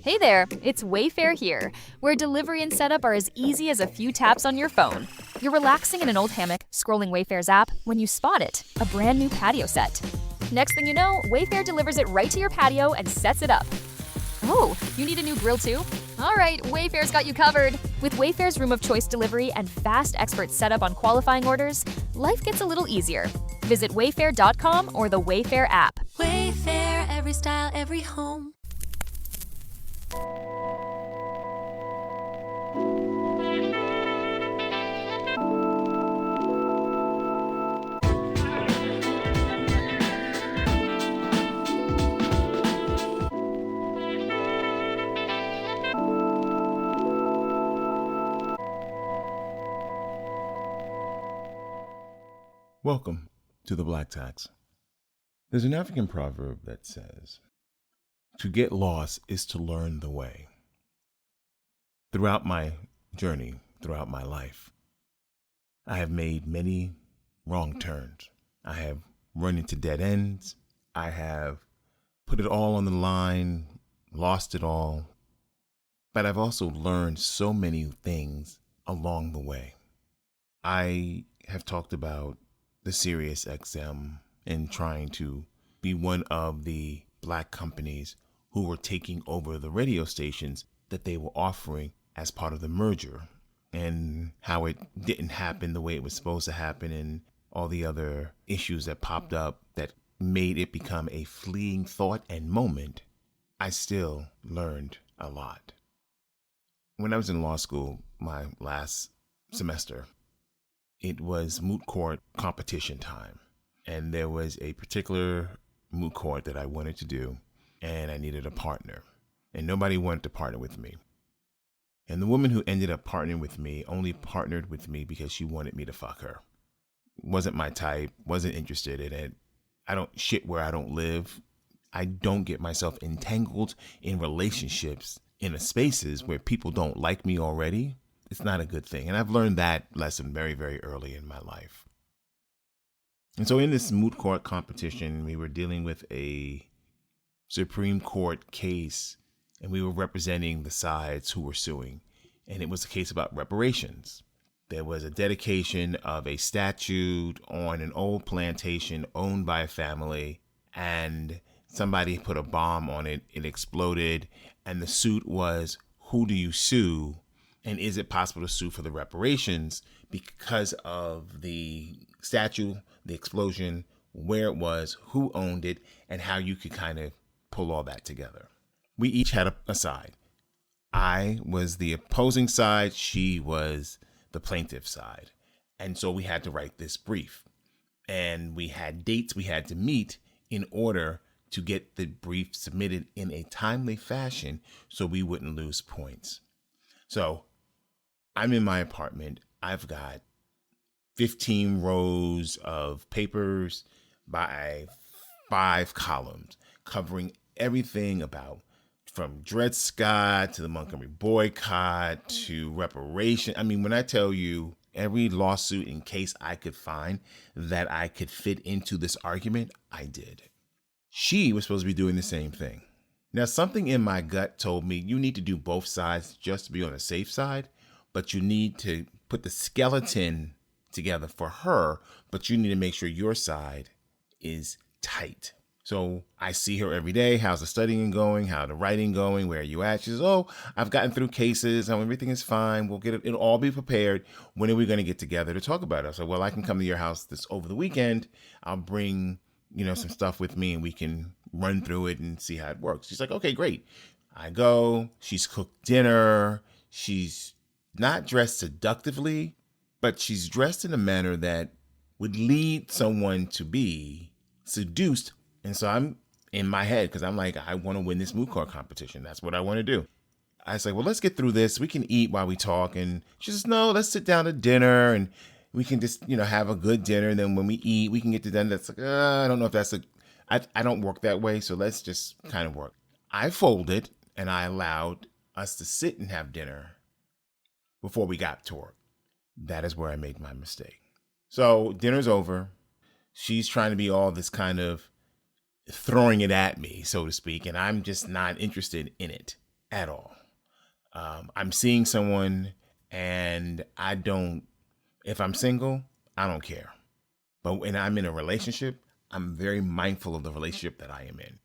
Hey there, it's Wayfair here, where delivery and setup are as easy as a few taps on your phone. You're relaxing in an old hammock, scrolling Wayfair's app, when you spot it, a brand new patio set. Next thing you know, Wayfair delivers it right to your patio and sets it up. Oh, you need a new grill too? All right, Wayfair's got you covered. With Wayfair's Room of Choice delivery and fast expert setup on qualifying orders, life gets a little easier. Visit wayfair.com or the Wayfair app. Wayfair, every style, every home. Welcome to the Black Tax. There's an African proverb that says, "To get lost is to learn the way." Throughout my journey, throughout my life, I have made many wrong turns. I have run into dead ends. I have put it all on the line, lost it all. But I've also learned so many things along the way. I have talked about the Sirius XM and trying to be one of the black companies who were taking over the radio stations that they were offering as part of the merger, and how it didn't happen the way it was supposed to happen, and all the other issues that popped up that made it become a fleeting thought and moment. I still learned a lot. When I was in law school, my last semester, it was moot court competition time. And there was a particular moot court that I wanted to do, and I needed a partner. And nobody wanted to partner with me. And the woman who ended up partnering with me only partnered with me because she wanted me to fuck her. Wasn't my type, wasn't interested in it. I don't shit where I don't live. I don't get myself entangled in relationships in spaces where people don't like me already. It's not a good thing. And I've learned that lesson very, very early in my life. And so in this moot court competition, we were dealing with a Supreme Court case, and we were representing the sides who were suing. And it was a case about reparations. There was a dedication of a statue on an old plantation owned by a family, and somebody put a bomb on it. It exploded. And the suit was, who do you sue? And is it possible to sue for the reparations because of the statue, the explosion, where it was, who owned it, and how you could kind of pull all that together? We each had a side. I was the opposing side. She was the plaintiff side. And so we had to write this brief. And we had dates we had to meet in order to get the brief submitted in a timely fashion so we wouldn't lose points. So I'm in my apartment. I've got 15 rows of papers by 5 columns covering everything about from Dred Scott to the Montgomery boycott to reparation. I mean, when I tell you every lawsuit and case I could find that I could fit into this argument, I did. She was supposed to be doing the same thing. Now, something in my gut told me you need to do both sides just to be on the safe side, but you need to put the skeleton together for her, but you need to make sure your side is tight. So I see her every day. How's the studying going? How the writing going? Where are you at? She says, oh, I've gotten through cases. Everything is fine. We'll get it. It'll all be prepared. When are we going to get together to talk about it? I said, well, I can come to your house this over the weekend. I'll bring, some stuff with me and we can run through it and see how it works. She's like, okay, great. I go. She's cooked dinner. She's not dressed seductively, but she's dressed in a manner that would lead someone to be seduced. And so I'm in my head because I'm like, I want to win this moot court competition. That's what I want to do. I say, well, let's get through this. We can eat while we talk. And she says, no, let's sit down to dinner and we can just, have a good dinner. And then when we eat, we can get to dinner. That's like, I don't know if that's I don't work that way. So let's just kind of work. I folded and I allowed us to sit and have dinner before we got to work. That is where I made my mistake. So dinner's over. She's trying to be all this kind of throwing it at me, so to speak, and I'm just not interested in it. at all. I'm seeing someone and if I'm single, I don't care. But when I'm in a relationship, I'm very mindful of the relationship that I am in.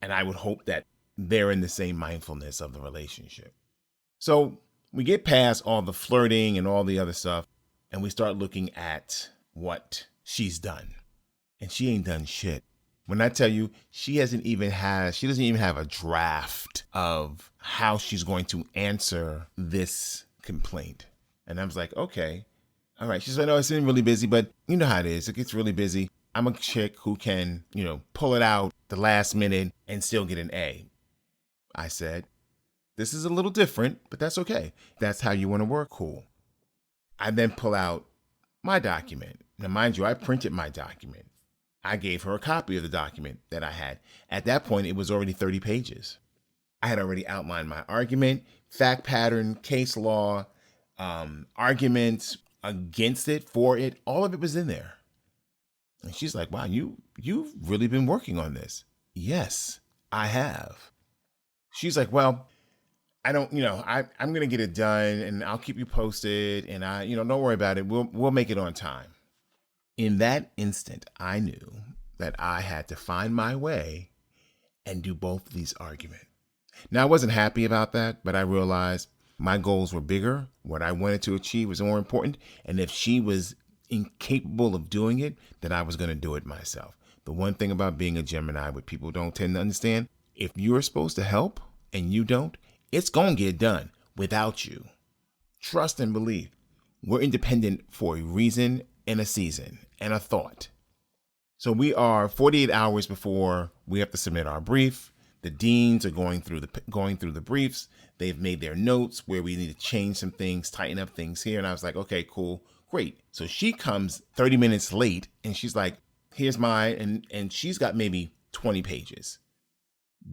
And I would hope that they're in the same mindfulness of the relationship. So we get past all the flirting and all the other stuff, and we start looking at what she's done. And she ain't done shit. When I tell you, she doesn't even have a draft of how she's going to answer this complaint. And I was like, okay, all right. She's like, no, it's been really busy, but you know how it is. It gets really busy. I'm a chick who can, pull it out the last minute and still get an A. I said, this is a little different, but that's okay. That's how you want to work. Cool. I then pull out my document. Now, mind you, I printed my document. I gave her a copy of the document that I had. At that point, it was already 30 pages. I had already outlined my argument, fact pattern, case law, arguments against it, for it. All of it was in there. And she's like, wow, you've really been working on this. Yes, I have. She's like, well, I don't, I'm going to get it done and I'll keep you posted. And don't worry about it. We'll make it on time. In that instant, I knew that I had to find my way and do both of these arguments. Now, I wasn't happy about that, but I realized my goals were bigger. What I wanted to achieve was more important. And if she was incapable of doing it, then I was going to do it myself. The one thing about being a Gemini, what people don't tend to understand, if you're supposed to help and you don't, it's going to get done without you. Trust and believe. We're independent for a reason and a season and a thought. So we are 48 hours before we have to submit our brief. The deans are going through the briefs. They've made their notes where we need to change some things, tighten up things here. And I was like, okay, cool, great. So she comes 30 minutes late and she's like, here's mine. And she's got maybe 20 pages,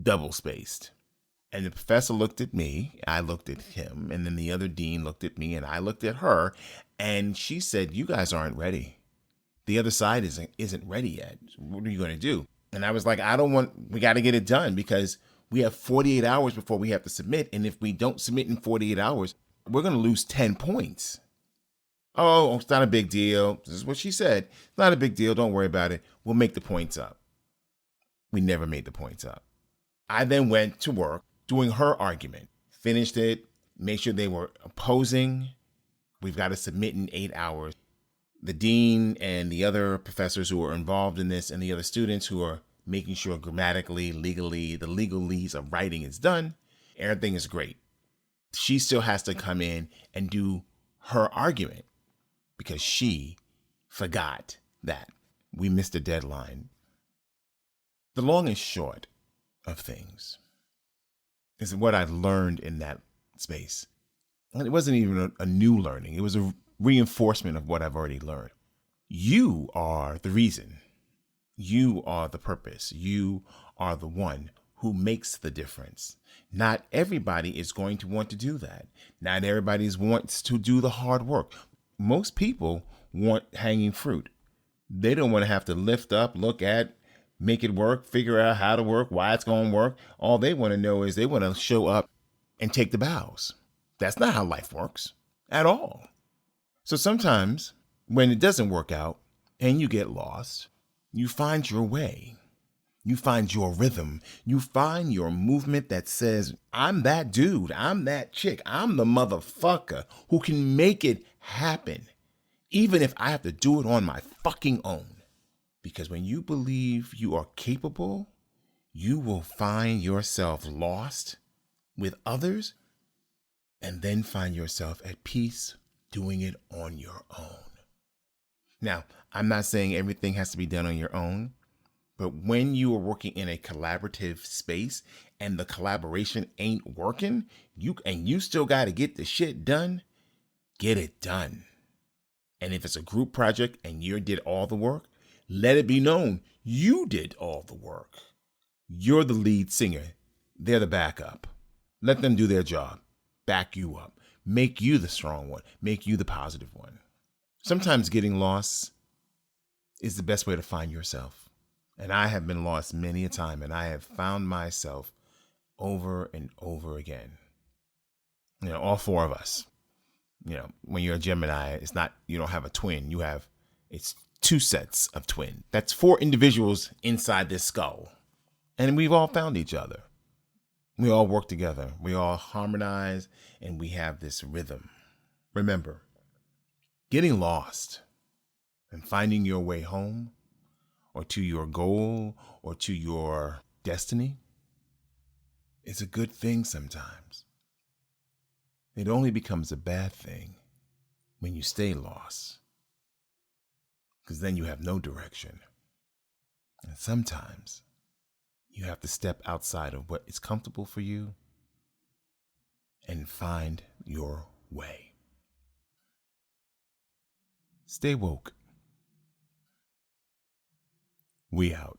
double spaced. And the professor looked at me, I looked at him, and then the other dean looked at me and I looked at her. And she said, you guys aren't ready. The other side isn't ready yet. What are you going to do? And I was like, we got to get it done because we have 48 hours before we have to submit. And if we don't submit in 48 hours, we're going to lose 10 points. Oh, it's not a big deal. This is what she said. It's not a big deal. Don't worry about it. We'll make the points up. We never made the points up. I then went to work doing her argument, finished it, made sure they were opposing. We've got to submit in 8 hours. The dean and the other professors who are involved in this and the other students who are making sure grammatically, legally, the legalese of writing is done. Everything is great. She still has to come in and do her argument because she forgot that we missed a deadline. The long and short of things is what I've learned in that space. And it wasn't even a new learning. It was a reinforcement of what I've already learned. You are the reason. You are the purpose. You are the one who makes the difference. Not everybody is going to want to do that. Not everybody wants to do the hard work. Most people want hanging fruit. They don't want to have to lift up, look at, make it work, figure out how to work, why it's going to work. All they want to know is they want to show up and take the bows. That's not how life works at all. So sometimes when it doesn't work out and you get lost, you find your way. You find your rhythm. You find your movement that says, I'm that dude. I'm that chick. I'm the motherfucker who can make it happen, even if I have to do it on my fucking own. Because when you believe you are capable, you will find yourself lost with others and then find yourself at peace doing it on your own. Now, I'm not saying everything has to be done on your own, but when you are working in a collaborative space and the collaboration ain't working, you still got to get the shit done, get it done. And if it's a group project and you did all the work, let it be known you did all the work. You're the lead singer. They're the backup. Let them do their job. Back you up. Make you the strong one. Make you the positive one. Sometimes getting lost is the best way to find yourself. And I have been lost many a time, and I have found myself over and over again. All four of us. When you're a Gemini, it's not, you don't have a twin. It's two sets of twin. That's four individuals inside this skull. And we've all found each other. We all work together. We all harmonize, and we have this rhythm. Remember, getting lost and finding your way home, or to your goal, or to your destiny, is a good thing sometimes. It only becomes a bad thing when you stay lost, because then you have no direction. And sometimes you have to step outside of what is comfortable for you and find your way. Stay woke. We out.